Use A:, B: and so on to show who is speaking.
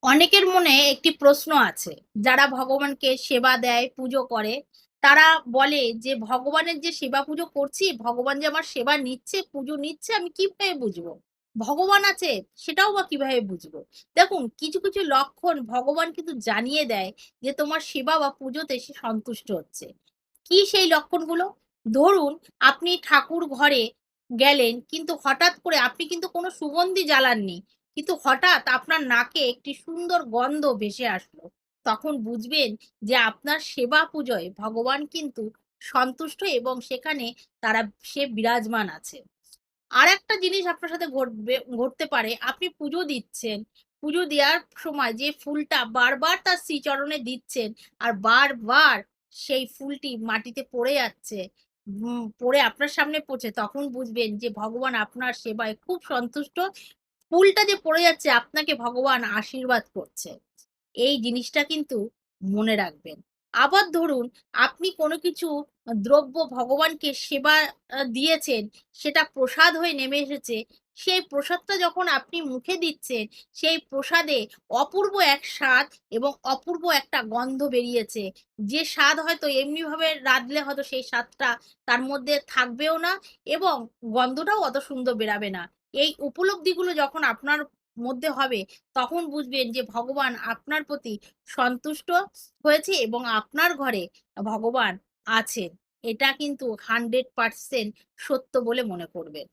A: অনেকের মনে একটি প্রশ্ন আছে, যারা ভগবানকে সেবা দেয়, পুজো করে, তারা বলে যে ভগবানের যে সেবা পুজো করছি, ভগবান যে আমার সেবা নিচ্ছে, পুজো নিচ্ছে, আমি কিভাবে বুঝবো? ভগবান আছে, সেটাও বা কিভাবে বুঝবো? দেখুন, কিছু কিছু লক্ষণ ভগবান কিন্তু জানিয়ে দেয় যে তোমার সেবা বা পুজোতে সে সন্তুষ্ট হচ্ছে। কি সেই লক্ষণগুলো? ধরুন, আপনি ঠাকুর ঘরে গেলেন, কিন্তু হঠাৎ করে আপনি কিন্তু কোনো সুগন্ধি জ্বালাননি। কিন্তু হঠাৎ আপনার নাকে একটি সুন্দর গন্ধ ভেসে আসলো। তখন বুঝবেন যে আপনার সেবা পূজোয় ভগবান কিন্তু সন্তুষ্ট এবং সেখানে সে বিরাজমান আছে। আরেকটা জিনিস আপনার সাথে ঘটতে পারে, আপনি পুজো দিচ্ছেন। পুজো দেওয়ার সময় যে ফুলটা বারবার তার শ্রীচরণে দিচ্ছেন, আর বারবার সেই ফুলটি মাটিতে পড়ে যাচ্ছে, পড়ে আপনার সামনে পড়ছে, তখন বুঝবেন যে ভগবান আপনার সেবায় খুব সন্তুষ্ট। ফুলটা যে পড়ে যাচ্ছে, আপনাকে ভগবান আশীর্বাদ করছে। এই জিনিসটা কিন্তু মনে রাখবেন। আবার ধরুন, আপনি কোনো কিছু দ্রব্য ভগবানকে সেবা দিয়েছেন, সেটা প্রসাদ হয়ে নেমে এসেছে। সেই প্রসাদটা যখন আপনি মুখে দিচ্ছেন, সেই প্রসাদে অপূর্ব এক স্বাদ এবং অপূর্ব একটা গন্ধ বেরিয়েছে। যে স্বাদ হয়তো এমনিভাবে রাঁধলে হয়তো সেই স্বাদটা তার মধ্যে থাকবেও না, এবং গন্ধটাও অত সুন্দর বেরাবে না। এই উপলব্ধিগুলো যখন আপনার মধ্যে হবে, তখন বুঝবেন যে ভগবান আপনার প্রতি সন্তুষ্ট হয়েছে এবং আপনার ঘরে ভগবান আছেন। এটা কিন্তু 100% সত্য বলে মনে করবেন।